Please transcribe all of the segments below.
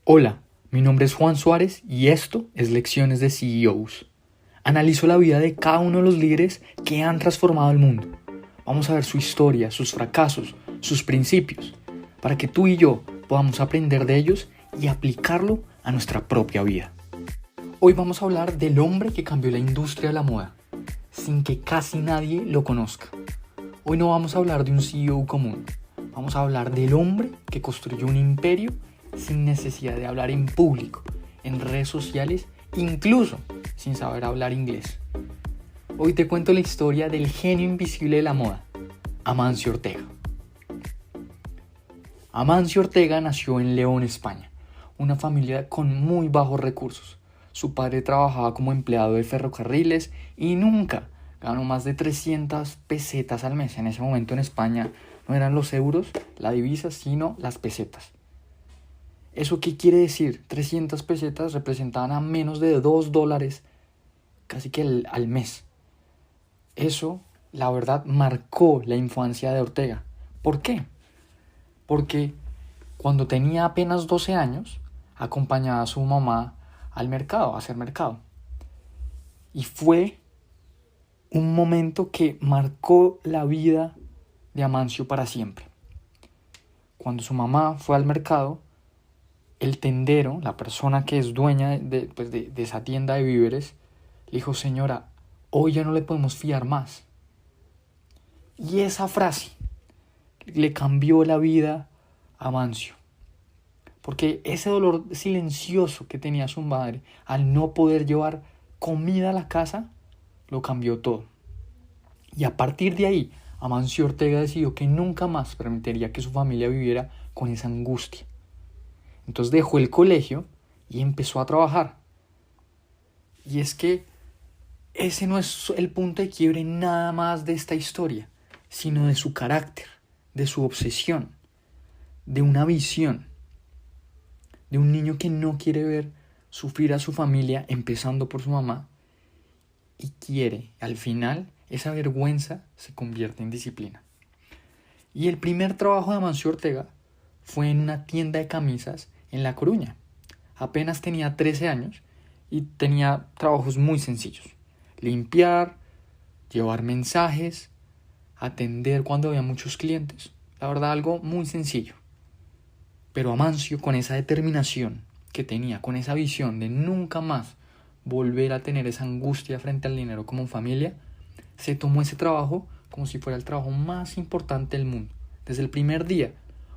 Hola, mi nombre es Juan Suárez y esto es Lecciones de CEOs. Analizo la vida de cada uno de los líderes que han transformado el mundo. Vamos a ver su historia, sus fracasos, sus principios, para que tú y yo podamos aprender de ellos y aplicarlo a nuestra propia vida. Hoy vamos a hablar del hombre que cambió la industria de la moda, sin que casi nadie lo conozca. Hoy no vamos a hablar de un CEO común, vamos a hablar del hombre que construyó un imperio sin necesidad de hablar en público, en redes sociales, incluso sin saber hablar inglés. Hoy te cuento la historia del genio invisible de la moda, Amancio Ortega. Amancio Ortega nació en León, España, una familia con muy bajos recursos. Su padre trabajaba como empleado de ferrocarriles y nunca ganó más de 300 pesetas al mes. En ese momento en España no eran los euros, la divisa, sino las pesetas. ¿Eso qué quiere decir? 300 pesetas representaban a menos de $2, casi que al mes. Eso, la verdad, marcó la infancia de Ortega. ¿Por qué? Porque cuando tenía apenas 12 años, acompañaba a su mamá al mercado, a hacer mercado. Y fue un momento que marcó la vida de Amancio para siempre. Cuando su mamá fue al mercado, el tendero, la persona que es dueña de esa tienda de víveres, le dijo: señora, hoy ya no le podemos fiar más. Y esa frase le cambió la vida a Amancio. Porque ese dolor silencioso que tenía su madre al no poder llevar comida a la casa, lo cambió todo. Y a partir de ahí, Amancio Ortega decidió que nunca más permitiría que su familia viviera con esa angustia. Entonces dejó el colegio y empezó a trabajar. Y es que ese no es el punto de quiebre nada más de esta historia, sino de su carácter, de su obsesión, de una visión, de un niño que no quiere ver sufrir a su familia, empezando por su mamá, y quiere, al final, esa vergüenza se convierte en disciplina. Y el primer trabajo de Amancio Ortega fue en una tienda de camisas en La Coruña. Apenas tenía 13 años y tenía trabajos muy sencillos: limpiar, llevar mensajes, atender cuando había muchos clientes. La verdad, algo muy sencillo. Pero Amancio, con esa determinación que tenía, con esa visión de nunca más volver a tener esa angustia frente al dinero como familia, se tomó ese trabajo como si fuera el trabajo más importante del mundo. Desde el primer día,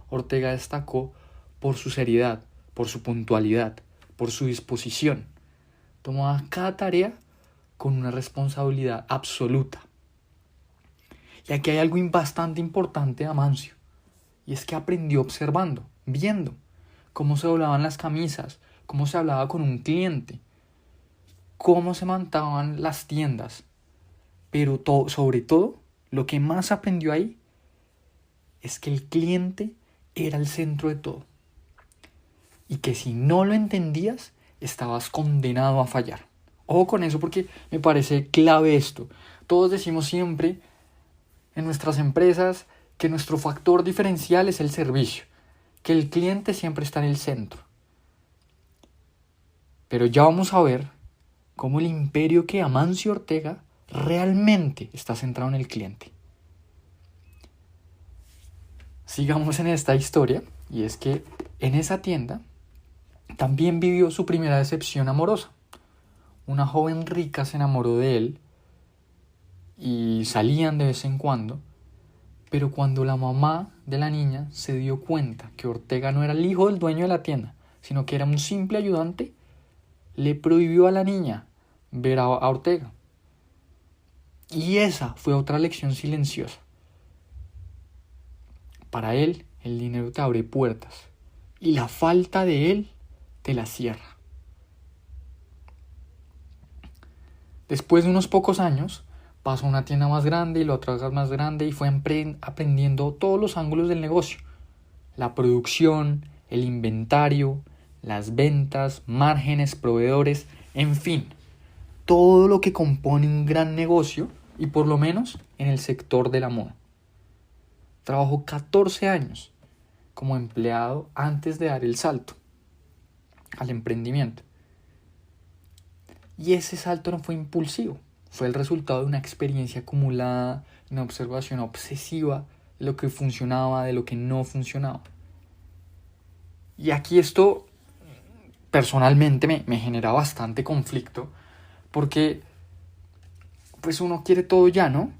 Ortega destacó por su seriedad, por su puntualidad, por su disposición. Tomaba cada tarea con una responsabilidad absoluta. Y aquí hay algo bastante importante de Amancio, y es que aprendió observando, viendo cómo se doblaban las camisas, cómo se hablaba con un cliente, cómo se montaban las tiendas. Pero sobre todo, lo que más aprendió ahí es que el cliente era el centro de todo. Y que si no lo entendías, estabas condenado a fallar. Ojo con eso, porque me parece clave esto. Todos decimos siempre en nuestras empresas que nuestro factor diferencial es el servicio, que el cliente siempre está en el centro. Pero ya vamos a ver cómo el imperio que Amancio Ortega realmente está centrado en el cliente. Sigamos en esta historia, y es que en esa tienda también vivió su primera decepción amorosa. Una joven rica se enamoró de él y salían de vez en cuando, pero cuando la mamá de la niña se dio cuenta que Ortega no era el hijo del dueño de la tienda, sino que era un simple ayudante, le prohibió a la niña ver a Ortega. Y esa fue otra lección silenciosa. Para él, el dinero te abre puertas y la falta de él te las cierra. Después de unos pocos años, pasó a una tienda más grande y la otra más grande y fue aprendiendo todos los ángulos del negocio: la producción, el inventario, las ventas, márgenes, proveedores, en fin, todo lo que compone un gran negocio, y por lo menos en el sector de la moda. Trabajó 14 años como empleado antes de dar el salto. al emprendimiento. Y ese salto no fue impulsivo, fue el resultado de una experiencia acumulada, una observación obsesiva de lo que funcionaba, de lo que no funcionaba. Y aquí esto personalmente me genera bastante conflicto, porque pues uno quiere todo ya, ¿no?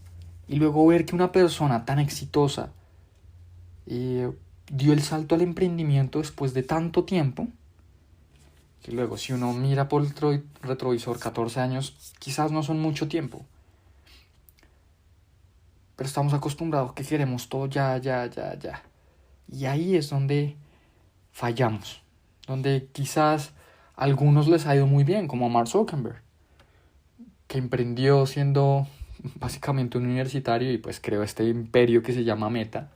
Y luego ver que una persona tan exitosa dio el salto al emprendimiento después de tanto tiempo, que luego si uno mira por el retrovisor, 14 años quizás no son mucho tiempo, pero estamos acostumbrados que queremos todo ya. Y ahí es donde fallamos, donde quizás a algunos les ha ido muy bien, como a Mark Zuckerberg, que emprendió siendo básicamente un universitario y pues creó este imperio que se llama Meta.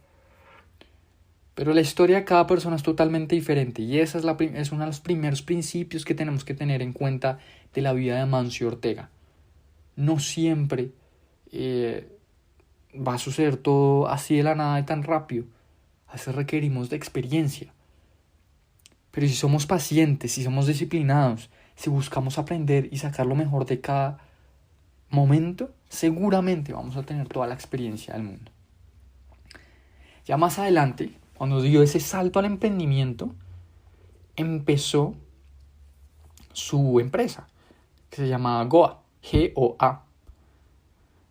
Pero la historia de cada persona es totalmente diferente, y esa es uno de los primeros principios que tenemos que tener en cuenta de la vida de Amancio Ortega. No siempre va a suceder todo así de la nada y tan rápido. A veces requerimos de experiencia. Pero si somos pacientes, si somos disciplinados, si buscamos aprender y sacar lo mejor de cada momento, seguramente vamos a tener toda la experiencia del mundo. Ya más adelante, cuando dio ese salto al emprendimiento, empezó su empresa, que se llamaba Goa, G-O-A,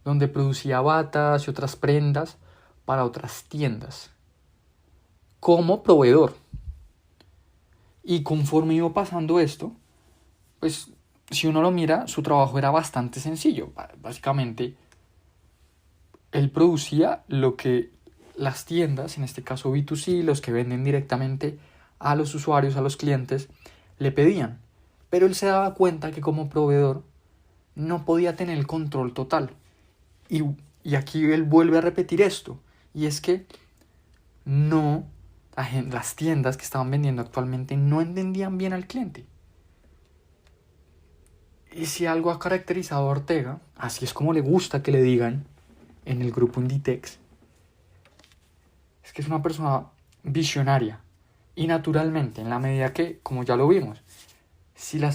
donde producía batas y otras prendas para otras tiendas, como proveedor. Y conforme iba pasando esto, pues si uno lo mira, su trabajo era bastante sencillo. Básicamente, él producía lo que las tiendas, en este caso B2C, los que venden directamente a los usuarios, a los clientes, le pedían. Pero él se daba cuenta que como proveedor no podía tener el control total. Y aquí él vuelve a repetir esto. Y es que las tiendas que estaban vendiendo actualmente no entendían bien al cliente. Y si algo ha caracterizado a Ortega, así es como le gusta que le digan en el grupo Inditex, es que es una persona visionaria. Y naturalmente, en la medida que, como ya lo vimos, si la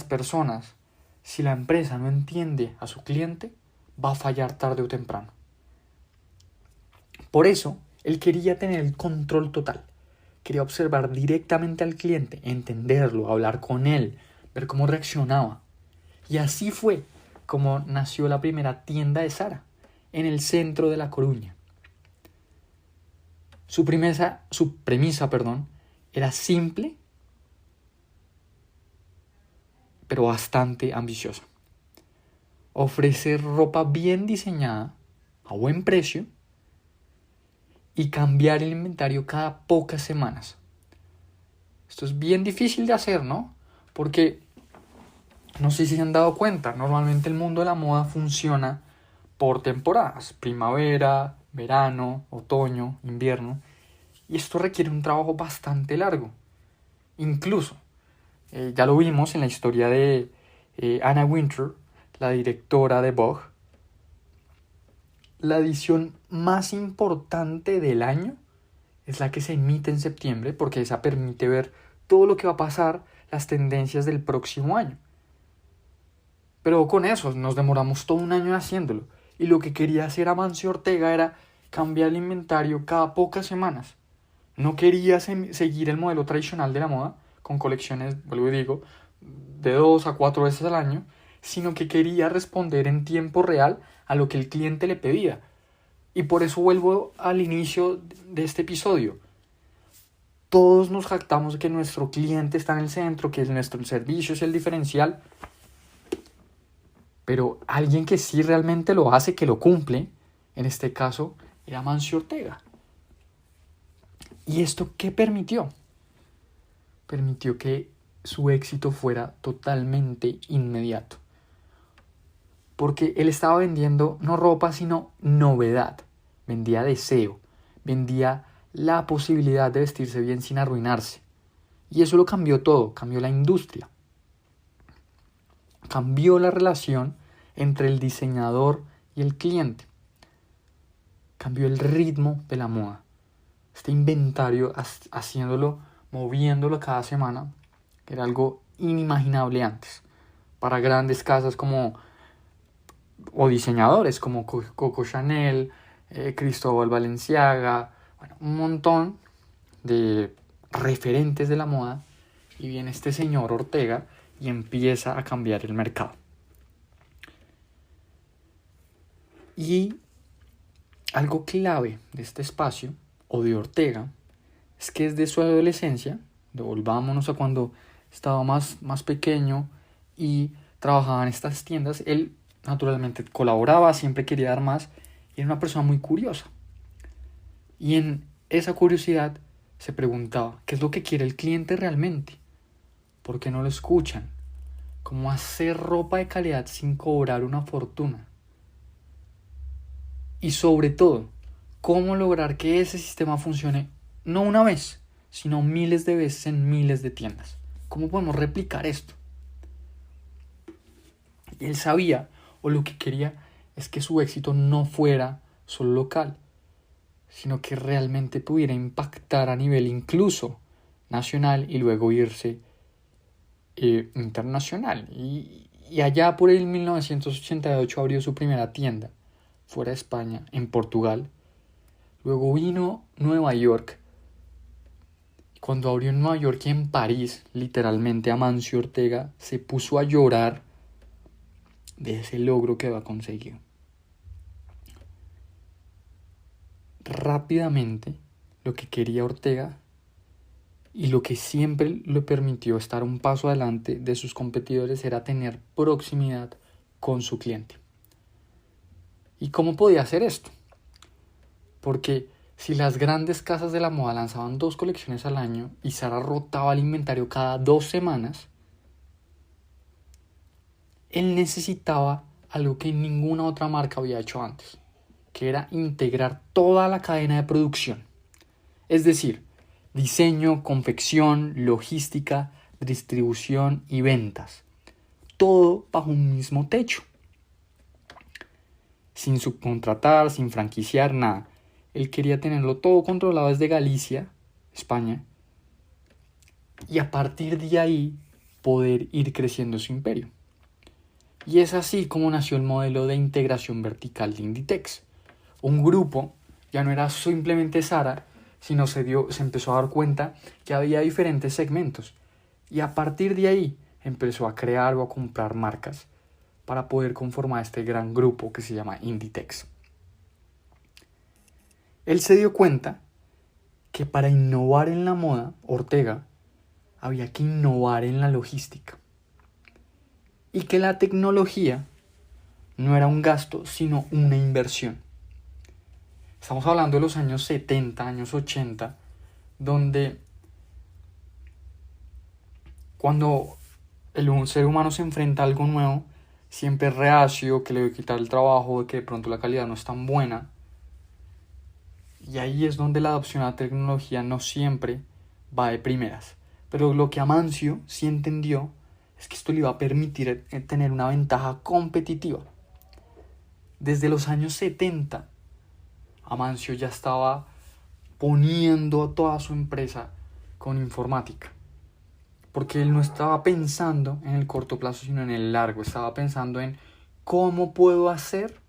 empresa no entiende a su cliente, va a fallar tarde o temprano. Por eso, él quería tener el control total. Quería observar directamente al cliente, entenderlo, hablar con él, ver cómo reaccionaba. Y así fue como nació la primera tienda de Zara, en el centro de La Coruña. Su premisa, era simple, pero bastante ambiciosa. Ofrecer ropa bien diseñada, a buen precio, y cambiar el inventario cada pocas semanas. Esto es bien difícil de hacer, ¿no? Porque, no sé si se han dado cuenta, normalmente el mundo de la moda funciona por temporadas: primavera, verano, otoño, invierno. Y esto requiere un trabajo bastante largo. Incluso, ya lo vimos en la historia de Anna Wintour, la directora de Vogue, la edición más importante del año es la que se emite en septiembre, porque esa permite ver todo lo que va a pasar, las tendencias del próximo año. Pero con eso nos demoramos todo un año haciéndolo. Y lo que quería hacer Amancio Ortega era cambiar el inventario cada pocas semanas. No quería seguir el modelo tradicional de la moda, con colecciones, vuelvo y digo, de 2 a 4 veces al año, sino que quería responder en tiempo real a lo que el cliente le pedía. Y por eso vuelvo al inicio de este episodio. Todos nos jactamos de que nuestro cliente está en el centro, que nuestro servicio es el diferencial. Pero alguien que sí realmente lo hace, que lo cumple, en este caso, era Amancio Ortega. ¿Y esto qué permitió? Permitió que su éxito fuera totalmente inmediato. Porque él estaba vendiendo no ropa, sino novedad. Vendía deseo. Vendía la posibilidad de vestirse bien sin arruinarse. Y eso lo cambió todo. Cambió la industria. Cambió la relación entre el diseñador y el cliente. Cambió el ritmo de la moda. Este inventario, haciéndolo, moviéndolo cada semana, que era algo inimaginable antes, para grandes casas o diseñadores como Coco Chanel, Cristóbal Balenciaga, bueno, un montón de referentes de la moda, y viene este señor Ortega y empieza a cambiar el mercado. Y algo clave de este espacio, o de Ortega, es que desde su adolescencia, devolvámonos a cuando estaba más pequeño y trabajaba en estas tiendas, él naturalmente colaboraba, siempre quería dar más, y era una persona muy curiosa. Y en esa curiosidad se preguntaba, ¿qué es lo que quiere el cliente realmente? ¿Por qué no lo escuchan? ¿Cómo hacer ropa de calidad sin cobrar una fortuna? Y sobre todo, ¿cómo lograr que ese sistema funcione no una vez, sino miles de veces en miles de tiendas? ¿Cómo podemos replicar esto? Y él sabía, o lo que quería, es que su éxito no fuera solo local, sino que realmente pudiera impactar a nivel incluso nacional y luego irse internacional. Y allá por el 1988 abrió su primera tienda fuera de España, en Portugal. Luego vino Nueva York. Cuando abrió en Nueva York y en París, literalmente Amancio Ortega se puso a llorar de ese logro que había conseguido. Rápidamente, lo que quería Ortega y lo que siempre le permitió estar un paso adelante de sus competidores era tener proximidad con su cliente. ¿Y cómo podía hacer esto? Porque si las grandes casas de la moda lanzaban 2 colecciones al año y Zara rotaba el inventario cada 2 semanas, él necesitaba algo que ninguna otra marca había hecho antes, que era integrar toda la cadena de producción. Es decir, diseño, confección, logística, distribución y ventas. Todo bajo un mismo techo. Sin subcontratar, sin franquiciar, nada. Él quería tenerlo todo controlado desde Galicia, España, y a partir de ahí poder ir creciendo su imperio. Y es así como nació el modelo de integración vertical de Inditex. Un grupo ya no era simplemente Zara, sino se empezó a dar cuenta que había diferentes segmentos. Y a partir de ahí empezó a crear o a comprar marcas para poder conformar este gran grupo que se llama Inditex. Él se dio cuenta que para innovar en la moda, Ortega, había que innovar en la logística. Y que la tecnología no era un gasto, sino una inversión. Estamos hablando de los años 70, años 80, donde cuando el ser humano se enfrenta a algo nuevo, siempre es reacio, que le va a quitar el trabajo, que de pronto la calidad no es tan buena. Y ahí es donde la adopción a la tecnología no siempre va de primeras. Pero lo que Amancio sí entendió es que esto le iba a permitir tener una ventaja competitiva. Desde los años 70, Amancio ya estaba poniendo a toda su empresa con informática. Porque él no estaba pensando en el corto plazo, sino en el largo. Estaba pensando en cómo puedo hacer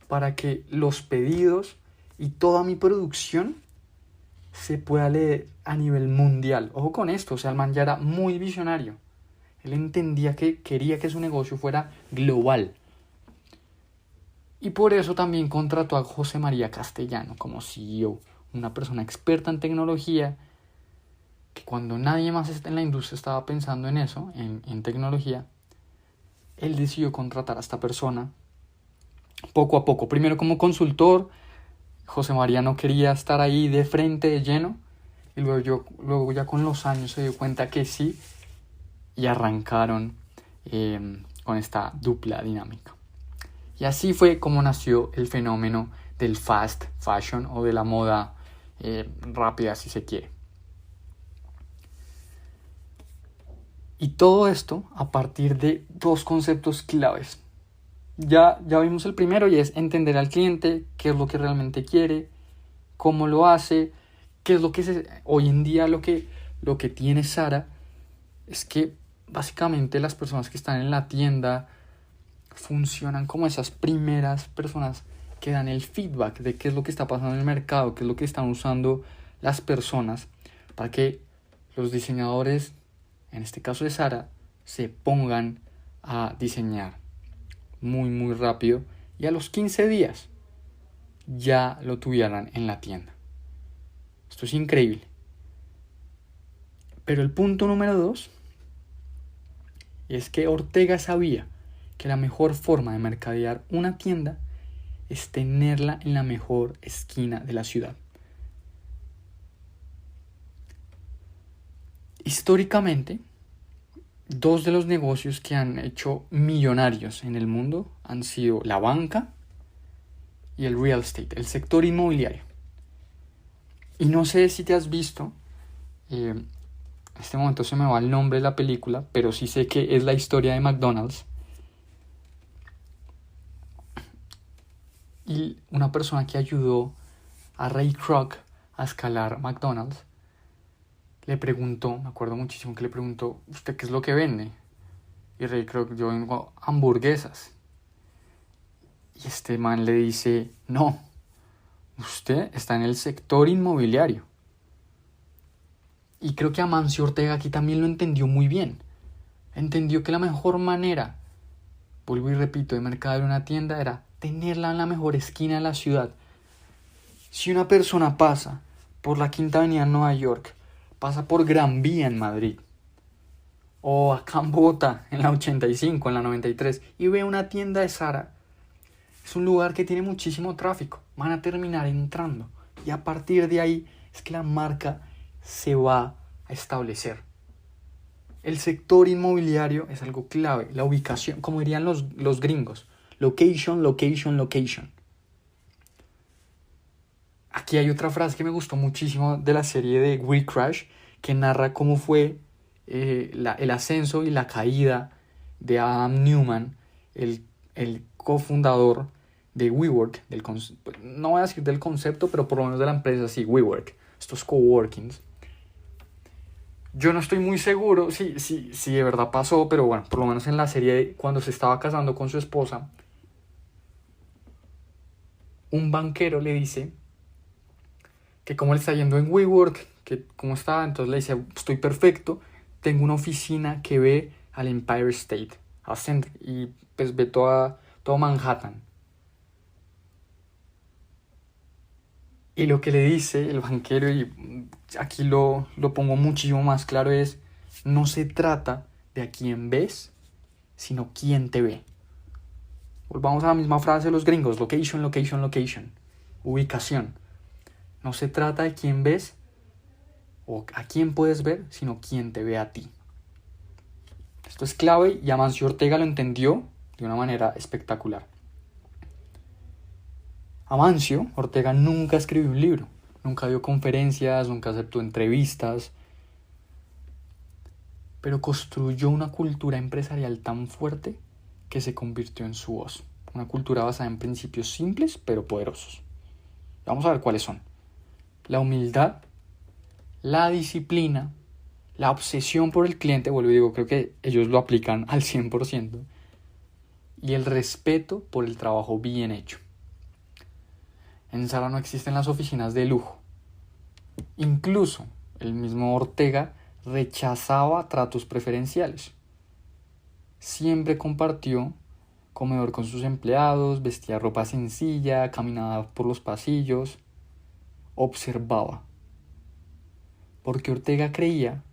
para que los pedidos y toda mi producción se pueda leer a nivel mundial. Ojo con esto, o sea, el man ya era muy visionario. Él entendía que quería que su negocio fuera global. Y por eso también contrató a José María Castellano como CEO, una persona experta en tecnología, que cuando nadie más en la industria estaba pensando en eso, en tecnología, él decidió contratar a esta persona poco a poco. Primero como consultor, José María no quería estar ahí de frente, de lleno, y luego ya con los años se dio cuenta que sí, y arrancaron con esta dupla dinámica. Y así fue como nació el fenómeno del fast fashion o de la moda rápida, si se quiere. Y todo esto a partir de 2 conceptos claves. Ya vimos el primero, y es entender al cliente, qué es lo que realmente quiere, cómo lo hace, qué es lo que hoy en día lo que tiene Zara es que básicamente las personas que están en la tienda funcionan como esas primeras personas que dan el feedback de qué es lo que está pasando en el mercado, qué es lo que están usando las personas para que los diseñadores, en este caso de Zara, se pongan a diseñar muy rápido y a los 15 días ya lo tuvieran en la tienda. Esto es increíble. Pero el punto número 2 es que Ortega sabía que la mejor forma de mercadear una tienda es tenerla en la mejor esquina de la ciudad. Históricamente, dos de los negocios que han hecho millonarios en el mundo han sido la banca y el real estate, el sector inmobiliario. Y no sé si te has visto, en este momento se me va el nombre de la película, pero sí sé que es la historia de McDonald's. Y una persona que ayudó a Ray Kroc a escalar McDonald's le preguntó, me acuerdo muchísimo que le preguntó, ¿usted qué es lo que vende? Y Ray Kroc, yo vengo a hamburguesas. Y este man le dice, no, usted está en el sector inmobiliario. Y creo que Amancio Ortega aquí también lo entendió muy bien. Entendió que la mejor manera, vuelvo y repito, de mercadear una tienda era tenerla en la mejor esquina de la ciudad. Si una persona pasa por la Quinta Avenida en Nueva York, pasa por Gran Vía en Madrid, o acá en Bogotá, en la 85, en la 93, y ve una tienda de Zara, es un lugar que tiene muchísimo tráfico. Van a terminar entrando. Y a partir de ahí es que la marca se va a establecer. El sector inmobiliario es algo clave. La ubicación, como dirían los gringos. Location, location, location. Aquí hay otra frase que me gustó muchísimo de la serie de We Crash, que narra cómo fue el ascenso y la caída de Adam Newman, el cofundador de WeWork, no voy a decir del concepto, pero por lo menos de la empresa, sí, WeWork, estos coworkings. Yo no estoy muy seguro si de verdad pasó, pero bueno, por lo menos en la serie, cuando se estaba casando con su esposa, un banquero le dice que cómo le está yendo en WeWork, que cómo está, entonces le dice, estoy perfecto, tengo una oficina que ve al Empire State, y pues ve todo Manhattan. Y lo que le dice el banquero, y aquí lo pongo muchísimo más claro, es, no se trata de a quién ves, sino quién te ve. Volvamos a la misma frase de los gringos, location, location, location, ubicación. No se trata de quién ves o a quién puedes ver, sino quién te ve a ti. Esto es clave y Amancio Ortega lo entendió de una manera espectacular. Amancio Ortega nunca escribió un libro, nunca dio conferencias, nunca aceptó entrevistas, pero construyó una cultura empresarial tan fuerte que se convirtió en su voz. Una cultura basada en principios simples pero poderosos. Vamos a ver cuáles son. La humildad, la disciplina, la obsesión por el cliente, vuelvo y digo, creo que ellos lo aplican al 100%, y el respeto por el trabajo bien hecho. En Zara no existen las oficinas de lujo. Incluso el mismo Ortega rechazaba tratos preferenciales. Siempre compartió comedor con sus empleados, vestía ropa sencilla, caminaba por los pasillos, observaba. Porque Ortega creía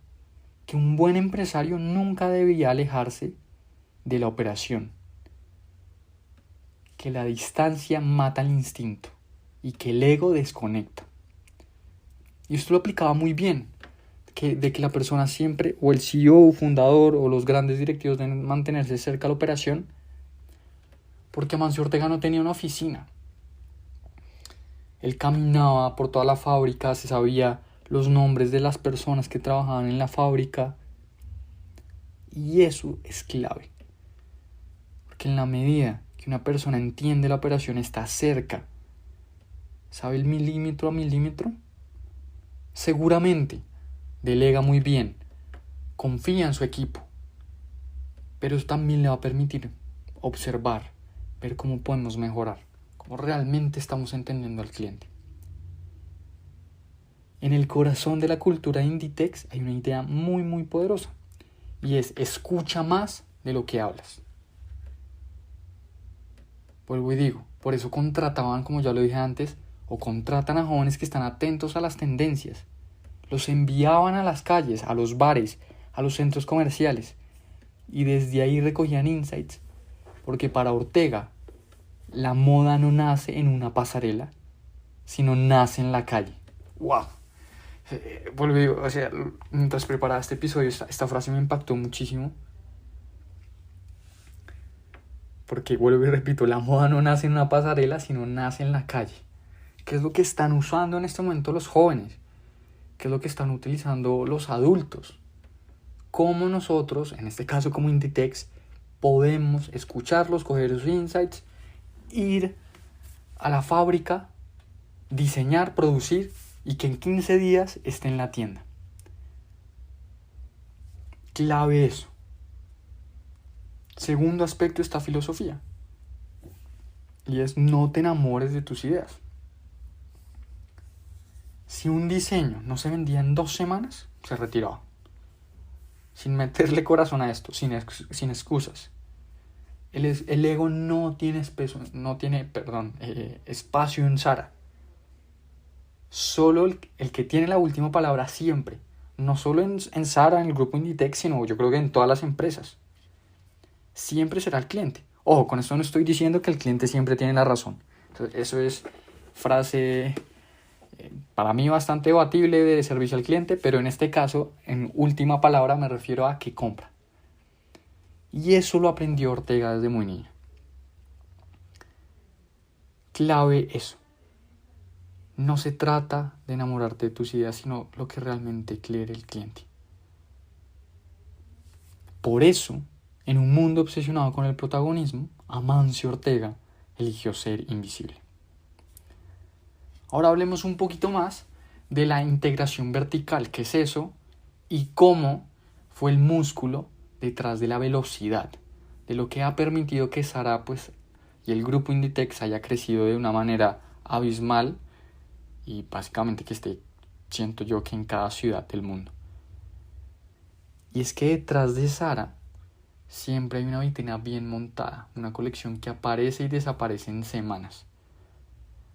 que un buen empresario nunca debía alejarse de la operación, que la distancia mata el instinto y que el ego desconecta. Y esto lo aplicaba muy bien, de que la persona siempre, o el CEO, fundador, o los grandes directivos deben mantenerse cerca de la operación, porque Amancio Ortega no tenía una oficina. Él caminaba por toda la fábrica, se sabía los nombres de las personas que trabajaban en la fábrica, y eso es clave, porque en la medida que una persona entiende la operación, está cerca, sabe el milímetro a milímetro, seguramente delega muy bien, confía en su equipo, pero eso también le va a permitir observar, ver cómo podemos mejorar, cómo realmente estamos entendiendo al cliente. En el corazón de la cultura Inditex hay una idea muy muy poderosa, y es: escucha más de lo que hablas. Vuelvo y digo, por eso contrataban, como ya lo dije antes, o contratan a jóvenes que están atentos a las tendencias. Los enviaban a las calles, a los bares, a los centros comerciales, y desde ahí recogían insights, porque para Ortega la moda no nace en una pasarela, sino nace en la calle. ¡Wow! Vuelvo y digo, mientras preparaba este episodio, esta frase me impactó muchísimo. Porque, vuelvo y repito, la moda no nace en una pasarela, sino nace en la calle. ¿Qué es lo que están usando en este momento los jóvenes? ¿Qué es lo que están utilizando los adultos? ¿Cómo nosotros, en este caso como Inditex, podemos escucharlos, coger sus insights, ir a la fábrica, diseñar, producir y que en 15 días esté en la tienda? Clave eso. Segundo aspecto, esta filosofía, y es: no te enamores de tus ideas. Si un diseño no se vendía en 2 semanas, se retiraba. Sin meterle corazón a esto, sin excusas. El ego no tiene espacio en Zara. Solo el que tiene la última palabra siempre. No solo en Zara, en el grupo Inditex, sino yo creo que en todas las empresas. Siempre será el cliente. Ojo, con esto no estoy diciendo que el cliente siempre tiene la razón. Entonces, eso es frase para mí bastante debatible de servicio al cliente, pero en este caso, en última palabra, me refiero a que compra. Y eso lo aprendió Ortega desde muy niño. Clave eso. No se trata de enamorarte de tus ideas, sino lo que realmente quiere el cliente. Por eso, en un mundo obsesionado con el protagonismo, Amancio Ortega eligió ser invisible. Ahora hablemos un poquito más de la integración vertical, qué es eso y cómo fue el músculo detrás de la velocidad, de lo que ha permitido que Zara y el grupo Inditex haya crecido de una manera abismal y básicamente que esté, siento yo, que en cada ciudad del mundo. Y es que detrás de Zara siempre hay una vitrina bien montada, una colección que aparece y desaparece en semanas.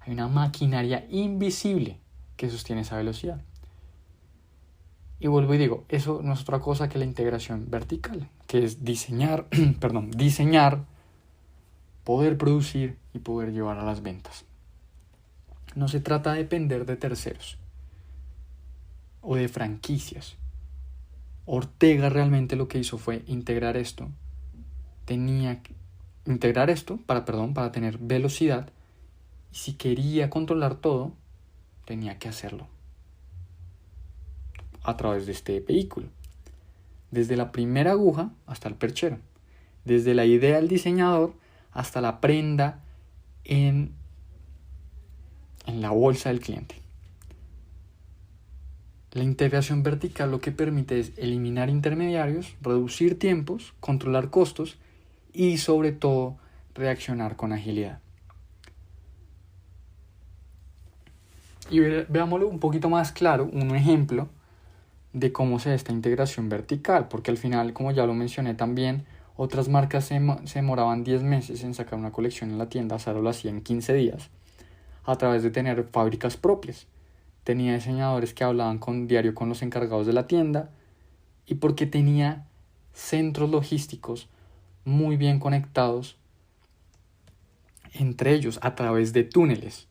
Hay una maquinaria invisible que sostiene esa velocidad. Y vuelvo y digo, eso no es otra cosa que la integración vertical, que es diseñar, poder producir y poder llevar a las ventas. No se trata de depender de terceros o de franquicias. Ortega realmente lo que hizo fue integrar esto. Para tener velocidad. Y si quería controlar todo, tenía que hacerlo a través de este vehículo. Desde la primera aguja hasta el perchero. Desde la idea del diseñador hasta la prenda en la bolsa del cliente. La integración vertical lo que permite es eliminar intermediarios, reducir tiempos, controlar costos y sobre todo reaccionar con agilidad. Y veámoslo un poquito más claro, un ejemplo de cómo se da esta integración vertical, porque al final, como ya lo mencioné también, otras marcas se demoraban 10 meses en sacar una colección en la tienda, Zara lo hacía en 15 días, a través de tener fábricas propias. Tenía diseñadores que hablaban diario con los encargados de la tienda y porque tenía centros logísticos muy bien conectados entre ellos a través de túneles.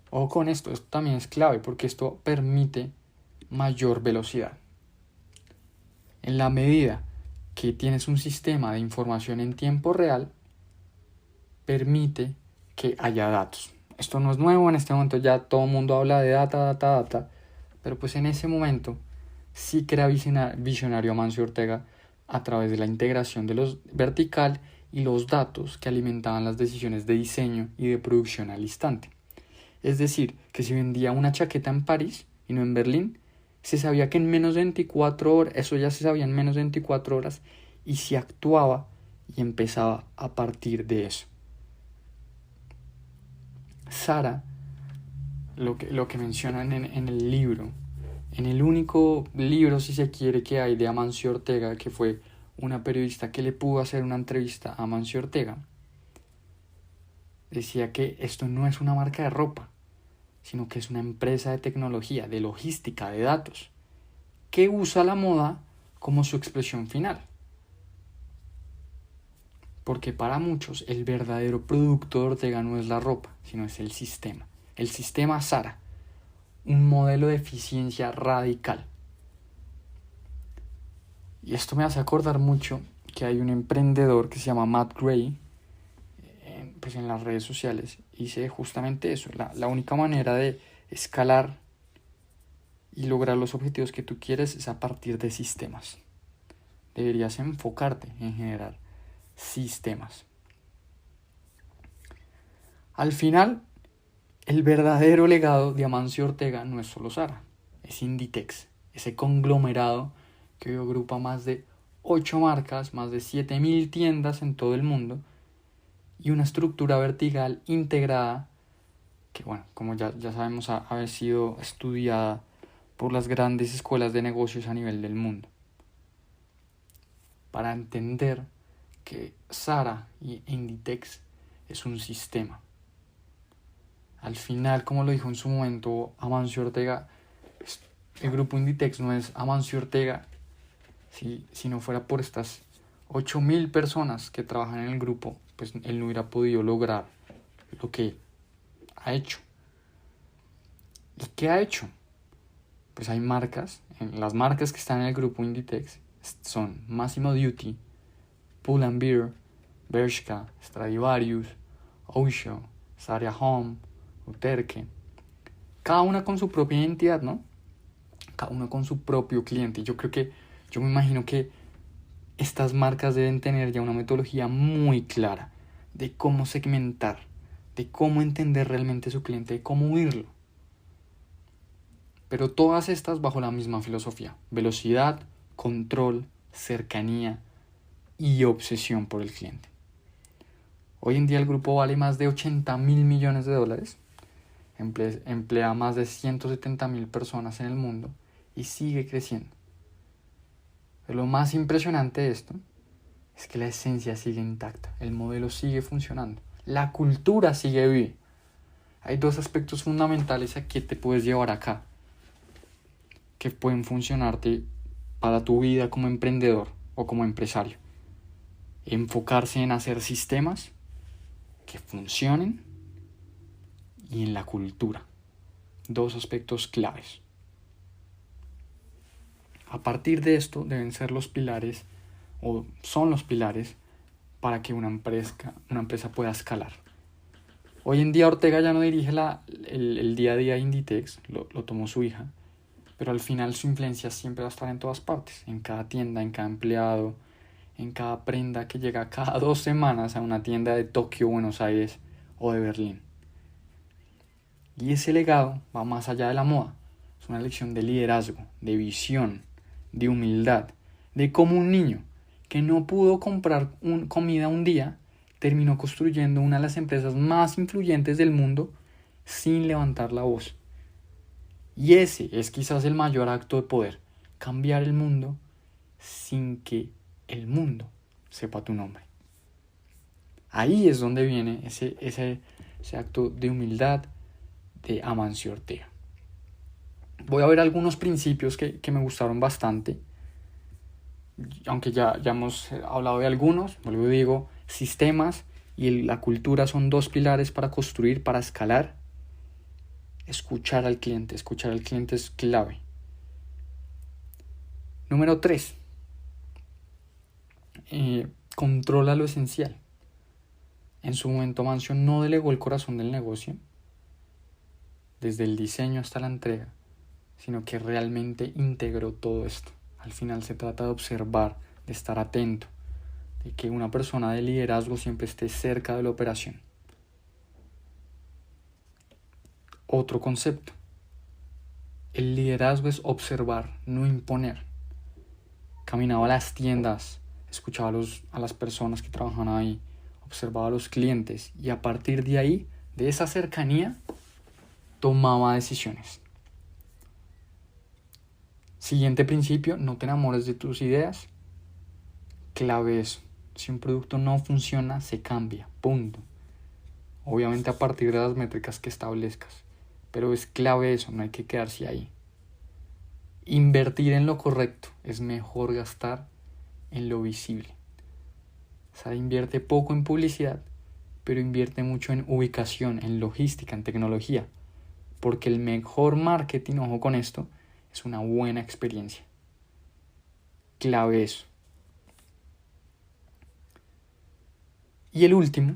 Ojo con esto también es clave porque esto permite mayor velocidad. En la medida que tienes un sistema de información en tiempo real, permite que haya datos. Esto no es nuevo, en este momento ya todo el mundo habla de data, pero pues en ese momento sí que era visionario Amancio Ortega a través de la integración de los vertical y los datos que alimentaban las decisiones de diseño y de producción al instante. Es decir, que si vendía una chaqueta en París y no en Berlín, Se sabía que en menos de 24 horas, eso ya se sabía en menos de 24 horas, y se actuaba y empezaba a partir de eso. Sara, lo que mencionan en el libro, en el único libro, si se quiere, que hay de Amancio Ortega, que fue una periodista que le pudo hacer una entrevista a Amancio Ortega, decía que esto no es una marca de ropa, sino que es una empresa de tecnología, de logística, de datos, que usa la moda como su expresión final. Porque para muchos el verdadero producto de Ortega no es la ropa, sino es el sistema. El sistema Sara, un modelo de eficiencia radical. Y esto me hace acordar mucho que hay un emprendedor que se llama Matt Gray, pues en las redes sociales, y dice justamente eso. La única manera de escalar y lograr los objetivos que tú quieres es a partir de sistemas. Deberías enfocarte en generar sistemas. Al final, el verdadero legado de Amancio Ortega no es solo Sara, es Inditex, ese conglomerado que hoy agrupa más de 8 marcas, más de 7.000 tiendas en todo el mundo y una estructura vertical integrada que, bueno, como ya sabemos, ha sido estudiada por las grandes escuelas de negocios a nivel del mundo. Para entender que Sara y Inditex es un sistema. Al final, como lo dijo en su momento Amancio Ortega, el grupo Inditex no es Amancio Ortega si no fuera por estas 8.000 personas que trabajan en el grupo, pues él no hubiera podido lograr lo que ha hecho. ¿Y qué ha hecho? Pues hay marcas, las marcas que están en el grupo Inditex son Massimo Dutti, Pull&Bear, Bershka, Stradivarius, Osho, Saria Home, Uterque, cada una con su propia identidad, ¿no? Cada una con su propio cliente. Yo me imagino que estas marcas deben tener ya una metodología muy clara de cómo segmentar, de cómo entender realmente su cliente, de cómo huirlo. Pero todas estas bajo la misma filosofía: velocidad, control, cercanía y obsesión por el cliente. Hoy en día el grupo vale más de 80.000 millones de dólares, emplea a más de 170.000 personas en el mundo y sigue creciendo. Pero lo más impresionante de esto es que la esencia sigue intacta, el modelo sigue funcionando, la cultura sigue viva. Hay dos aspectos fundamentales a que te puedes llevar acá, que pueden funcionarte para tu vida como emprendedor o como empresario. Enfocarse en hacer sistemas que funcionen y en la cultura. Dos aspectos claves. A partir de esto deben ser los pilares, o son los pilares, para que una empresa pueda escalar. Hoy en día Ortega ya no dirige el día a día de Inditex, lo tomó su hija, pero al final su influencia siempre va a estar en todas partes, en cada tienda, en cada empleado, en cada prenda que llega cada 2 semanas a una tienda de Tokio, Buenos Aires o de Berlín. Y ese legado va más allá de la moda, es una lección de liderazgo, de visión, de humildad, de cómo un niño que no pudo comprar comida un día terminó construyendo una de las empresas más influyentes del mundo sin levantar la voz. Y ese es quizás el mayor acto de poder, cambiar el mundo sin que el mundo sepa tu nombre. Ahí es donde viene ese acto de humildad de Amancio Ortega. Voy a ver algunos principios que me gustaron bastante, aunque ya hemos hablado de algunos. Luego digo, sistemas y la cultura son 2 pilares para construir, para escalar. Escuchar al cliente es clave. Número 3. Controla lo esencial. En su momento Amancio no delegó el corazón del negocio, desde el diseño hasta la entrega, sino que realmente integró todo esto. Al final se trata de observar, de estar atento, de que una persona de liderazgo siempre esté cerca de la operación. Otro concepto: El liderazgo es observar, no imponer. Caminaba a las tiendas, escuchaba a las personas que trabajaban ahí, observaba a los clientes y a partir de ahí, de esa cercanía, tomaba decisiones. Siguiente principio, no te enamores de tus ideas. Clave eso. Si un producto no funciona, se cambia. Punto. Obviamente a partir de las métricas que establezcas. Pero es clave eso, no hay que quedarse ahí. Invertir en lo correcto es mejor gastar en lo visible. O sea, invierte poco en publicidad, pero invierte mucho en ubicación, en logística, en tecnología. Porque el mejor marketing, ojo con esto, es una buena experiencia. Clave eso. Y el último,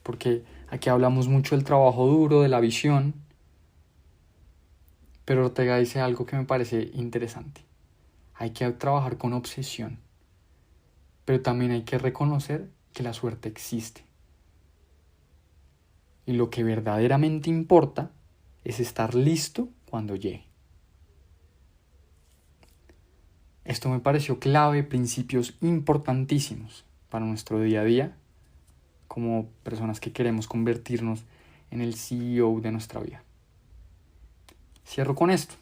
porque aquí hablamos mucho del trabajo duro, de la visión, pero Ortega dice algo que me parece interesante. Hay que trabajar con obsesión, pero también hay que reconocer que la suerte existe. Y lo que verdaderamente importa es estar listo cuando llegue. Esto me pareció clave, principios importantísimos para nuestro día a día, como personas que queremos convertirnos en el CEO de nuestra vida. Cierro con esto,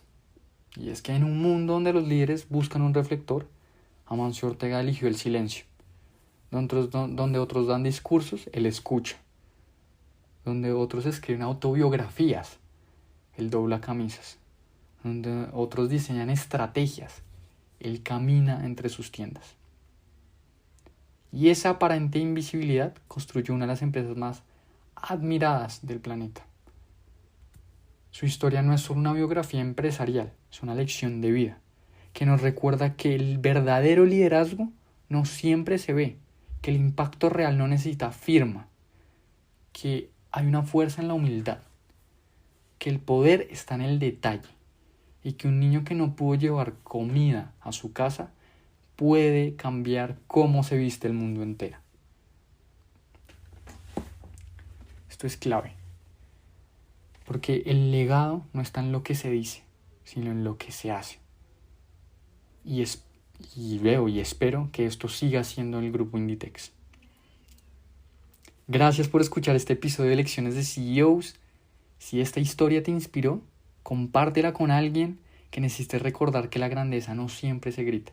y es que en un mundo donde los líderes buscan un reflector, Amancio Ortega eligió el silencio. Donde otros dan discursos, él escucha. Donde otros escriben autobiografías, él dobla camisas. Donde otros diseñan estrategias, él camina entre sus tiendas. Y esa aparente invisibilidad construyó una de las empresas más admiradas del planeta. Su historia no es solo una biografía empresarial, es una lección de vida, que nos recuerda que el verdadero liderazgo no siempre se ve, que el impacto real no necesita firma, que hay una fuerza en la humildad, que el poder está en el detalle y que un niño que no pudo llevar comida a su casa puede cambiar cómo se viste el mundo entero. Esto es clave, porque el legado no está en lo que se dice, sino en lo que se hace. Y veo y espero que esto siga siendo el grupo Inditex. Gracias por escuchar este episodio de Lecciones de CEOs. Si esta historia te inspiró, compártela con alguien que necesite recordar que la grandeza no siempre se grita.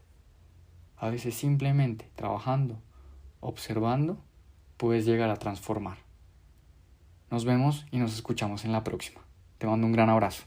A veces simplemente trabajando, observando, puedes llegar a transformar. Nos vemos y nos escuchamos en la próxima. Te mando un gran abrazo.